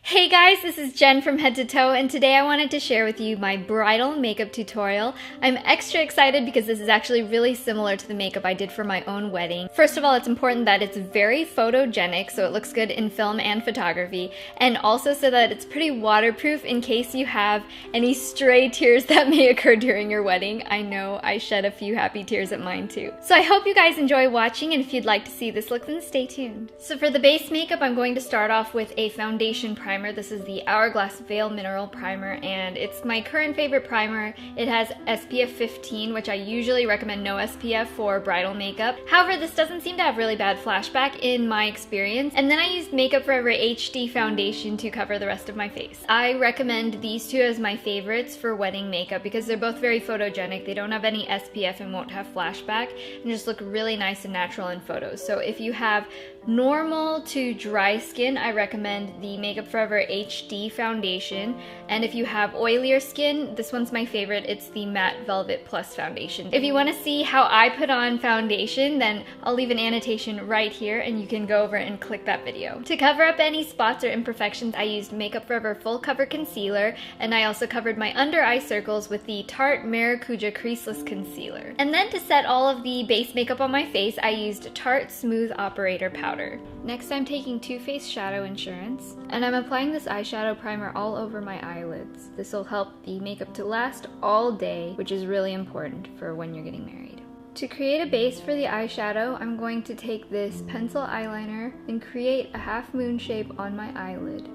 Hey guys, this is Jen from Head to Toe, and today I wanted to share with you my bridal makeup tutorial. I'm extra excited because this is actually really similar to the makeup I did for my own wedding. First of all, it's important that it's very photogenic, so it looks good in film and photography, and also so that it's pretty waterproof in case you have any stray tears that may occur during your wedding. I know I shed a few happy tears at mine too. So I hope you guys enjoy watching, and if you'd like to see this look, then stay tuned. So for the base makeup, I'm going to start off with a foundation primer. This is the Hourglass Veil Mineral Primer, and it's my current favorite primer. It has SPF 15, which I usually recommend no SPF for bridal makeup. However, this doesn't seem to have really bad flashback in my experience. And then I used Makeup Forever HD foundation to cover the rest of my face. I recommend these two as my favorites for wedding makeup because they're both very photogenic. They don't have any SPF and won't have flashback and just look really nice and natural in photos. So if you have normal to dry skin, I recommend the Makeup Forever HD foundation, and if you have oilier skin, this one's my favorite. It's the Matte Velvet Plus foundation. If you want to see how I put on foundation, then I'll leave an annotation right here and you can go over and click that video. To cover up any spots or imperfections, I used Makeup Forever Full Cover Concealer, and I also covered my under eye circles with the Tarte Maracuja Creaseless Concealer. And then to set all of the base makeup on my face, I used Tarte Smooth Operator Powder. Next, I'm taking Too Faced Shadow Insurance, and I'm applying this eyeshadow primer all over my eyelids. This will help the makeup to last all day, which is really important for when you're getting married. To create a base for the eyeshadow, I'm going to take this pencil eyeliner and create a half moon shape on my eyelid.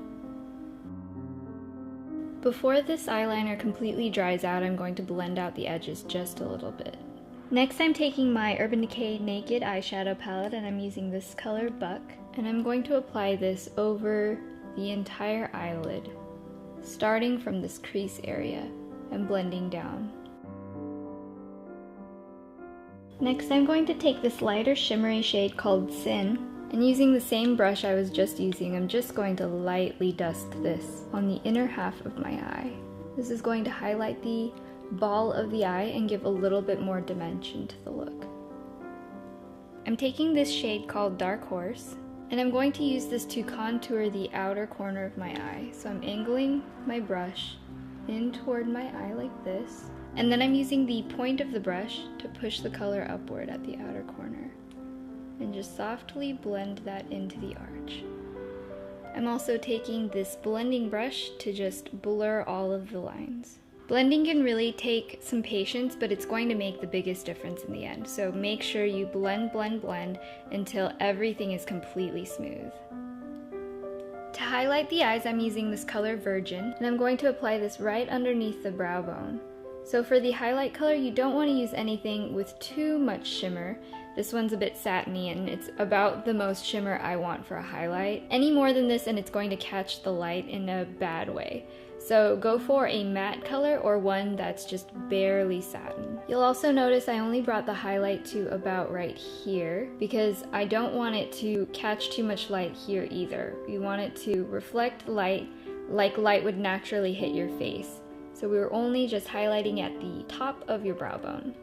Before this eyeliner completely dries out, I'm going to blend out the edges just a little bit. Next, I'm taking my Urban Decay Naked eyeshadow palette, and I'm using this color Buck, and I'm going to apply this over the entire eyelid, starting from this crease area and blending down. Next, I'm going to take this lighter shimmery shade called Sin, and using the same brush I was just using, I'm just going to lightly dust this on the inner half of my eye. This is going to highlight the ball of the eye and give a little bit more dimension to the look. I'm taking this shade called Dark Horse, and I'm going to use this to contour the outer corner of my eye. So I'm angling my brush in toward my eye like this, and then I'm using the point of the brush to push the color upward at the outer corner and just softly blend that into the arch. I'm also taking this blending brush to just blur all of the lines. Blending can really take some patience, but it's going to make the biggest difference in the end. So make sure you blend, blend, blend until everything is completely smooth. To highlight the eyes, I'm using this color Virgin, and I'm going to apply this right underneath the brow bone. So for the highlight color, you don't want to use anything with too much shimmer. This one's a bit satiny, and it's about the most shimmer I want for a highlight. Any more than this and it's going to catch the light in a bad way. So go for a matte color or one that's just barely satin. You'll also notice I only brought the highlight to about right here because I don't want it to catch too much light here either. You want it to reflect light like light would naturally hit your face. So we were only just highlighting at the top of your brow bone.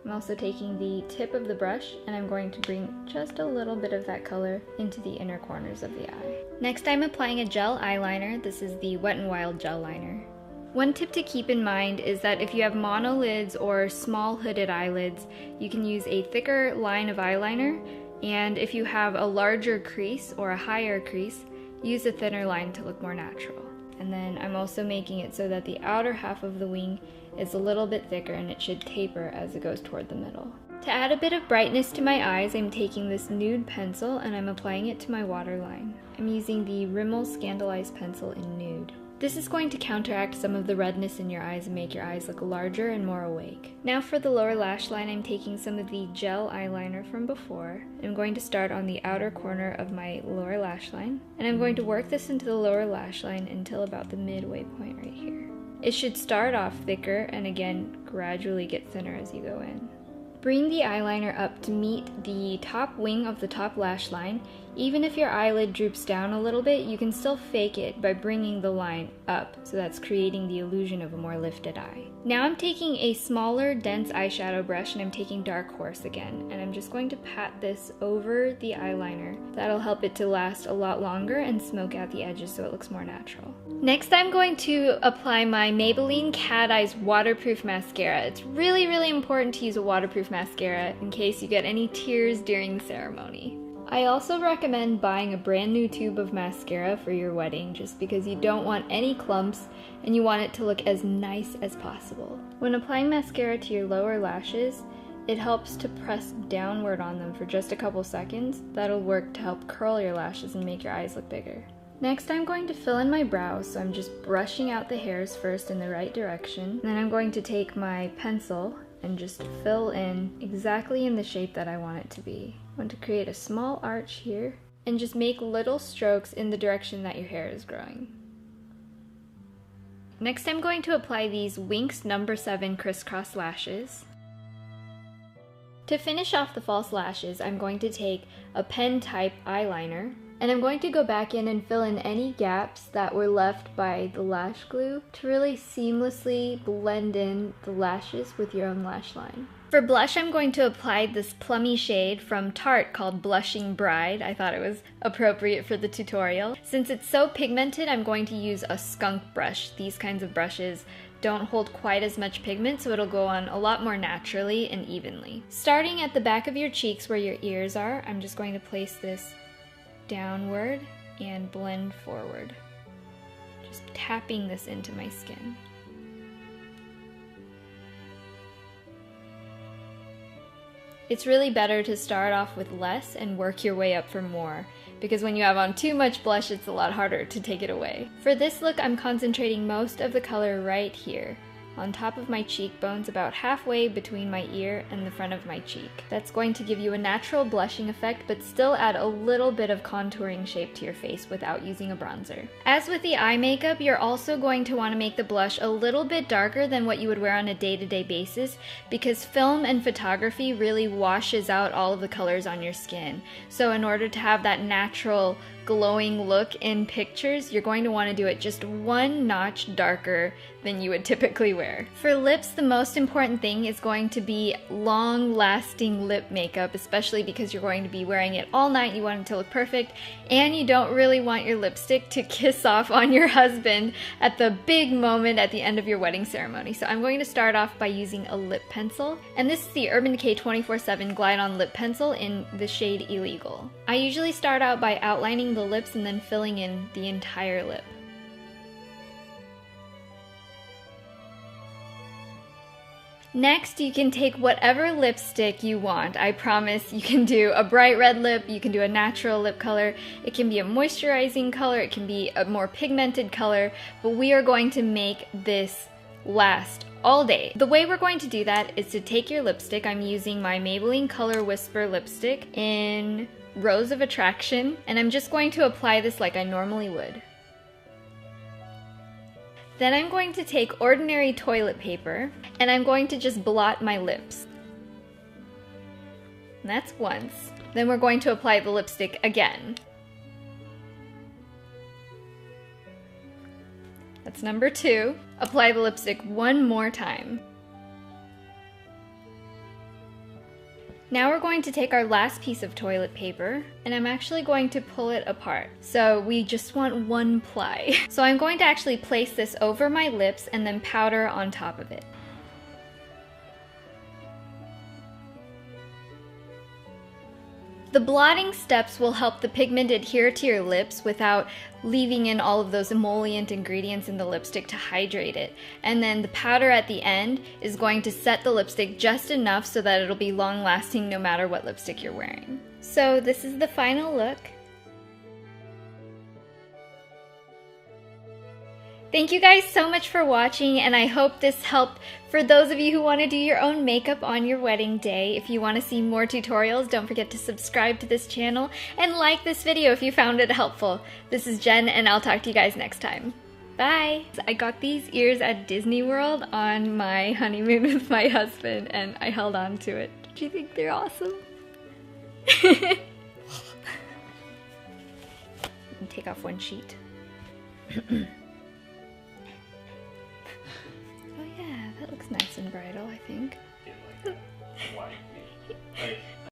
I'm also taking the tip of the brush and I'm going to bring just a little bit of that color into the inner corners of the eye. Next, I'm applying a gel eyeliner. This is the Wet n Wild gel liner. One tip to keep in mind is that if you have monolids or small hooded eyelids, you can use a thicker line of eyeliner, and if you have a larger crease or a higher crease, use a thinner line to look more natural. And then I'm also making it so that the outer half of the wing is a little bit thicker and it should taper as it goes toward the middle. To add a bit of brightness to my eyes, I'm taking this nude pencil and I'm applying it to my waterline. I'm using the Rimmel Scandalized pencil in nude. This is going to counteract some of the redness in your eyes and make your eyes look larger and more awake. Now for the lower lash line, I'm taking some of the gel eyeliner from before. I'm going to start on the outer corner of my lower lash line, and I'm going to work this into the lower lash line until about the midway point right here. It should start off thicker and again gradually get thinner as you go in. Bring the eyeliner up to meet the top wing of the top lash line. Even if your eyelid droops down a little bit, you can still fake it by bringing the line up, so that's creating the illusion of a more lifted eye. Now I'm taking a smaller, dense eyeshadow brush and I'm taking Dark Horse again, and I'm just going to pat this over the eyeliner. That'll help it to last a lot longer and smoke out the edges so it looks more natural. Next I'm going to apply my Maybelline Cat Eyes Waterproof Mascara. It's really, really important to use a waterproof mascara in case you get any tears during the ceremony. I also recommend buying a brand new tube of mascara for your wedding just because you don't want any clumps and you want it to look as nice as possible. When applying mascara to your lower lashes, it helps to press downward on them for just a couple seconds. That'll work to help curl your lashes and make your eyes look bigger. Next I'm going to fill in my brows, so I'm just brushing out the hairs first in the right direction. Then I'm going to take my pencil and just fill in exactly in the shape that I want it to be. I want to create a small arch here and just make little strokes in the direction that your hair is growing. Next I'm going to apply these Winx No. 7 crisscross lashes. To finish off the false lashes, I'm going to take a pen type eyeliner and I'm going to go back in and fill in any gaps that were left by the lash glue to really seamlessly blend in the lashes with your own lash line. For blush, I'm going to apply this plummy shade from Tarte called Blushing Bride. I thought it was appropriate for the tutorial. Since it's so pigmented, I'm going to use a skunk brush. These kinds of brushes don't hold quite as much pigment, so it'll go on a lot more naturally and evenly. Starting at the back of your cheeks where your ears are, I'm just going to place this downward and blend forward. Just tapping this into my skin. It's really better to start off with less and work your way up for more, because when you have on too much blush, it's a lot harder to take it away. For this look, I'm concentrating most of the color right here, on top of my cheekbones, about halfway between my ear and the front of my cheek. That's going to give you a natural blushing effect, but still add a little bit of contouring shape to your face without using a bronzer. As with the eye makeup, you're also going to want to make the blush a little bit darker than what you would wear on a day-to-day basis, because film and photography really washes out all of the colors on your skin. So in order to have that natural glowing look in pictures, you're going to want to do it just one notch darker than you would typically wear. For lips, the most important thing is going to be long-lasting lip makeup, especially because you're going to be wearing it all night. You want it to look perfect, and you don't really want your lipstick to kiss off on your husband at the big moment at the end of your wedding ceremony. So I'm going to start off by using a lip pencil, and this is the Urban Decay 24/7 Glide On Lip Pencil in the shade Illegal. I usually start out by outlining the lips and then filling in the entire lip. Next, you can take whatever lipstick you want. I promise you can do a bright red lip, you can do a natural lip color, it can be a moisturizing color, it can be a more pigmented color, but we are going to make this last all day. The way we're going to do that is to take your lipstick. I'm using my Maybelline Color Whisper lipstick in Rose of Attraction, and I'm just going to apply this like I normally would. Then I'm going to take ordinary toilet paper and I'm going to just blot my lips. And that's once. Then we're going to apply the lipstick again. That's number 2. Apply the lipstick one more time. Now we're going to take our last piece of toilet paper, and I'm actually going to pull it apart. So we just want one ply. So I'm going to actually place this over my lips and then powder on top of it. The blotting steps will help the pigment adhere to your lips without leaving in all of those emollient ingredients in the lipstick to hydrate it. And then the powder at the end is going to set the lipstick just enough so that it'll be long lasting no matter what lipstick you're wearing. So this is the final look. Thank you guys so much for watching, and I hope this helped for those of you who want to do your own makeup on your wedding day. If you want to see more tutorials, don't forget to subscribe to this channel and like this video if you found it helpful. This is Jen, and I'll talk to you guys next time. Bye! I got these ears at Disney World on my honeymoon with my husband, and I held on to it. Do you think they're awesome? take off one sheet. Oh yeah, that looks nice in Bridal, I think.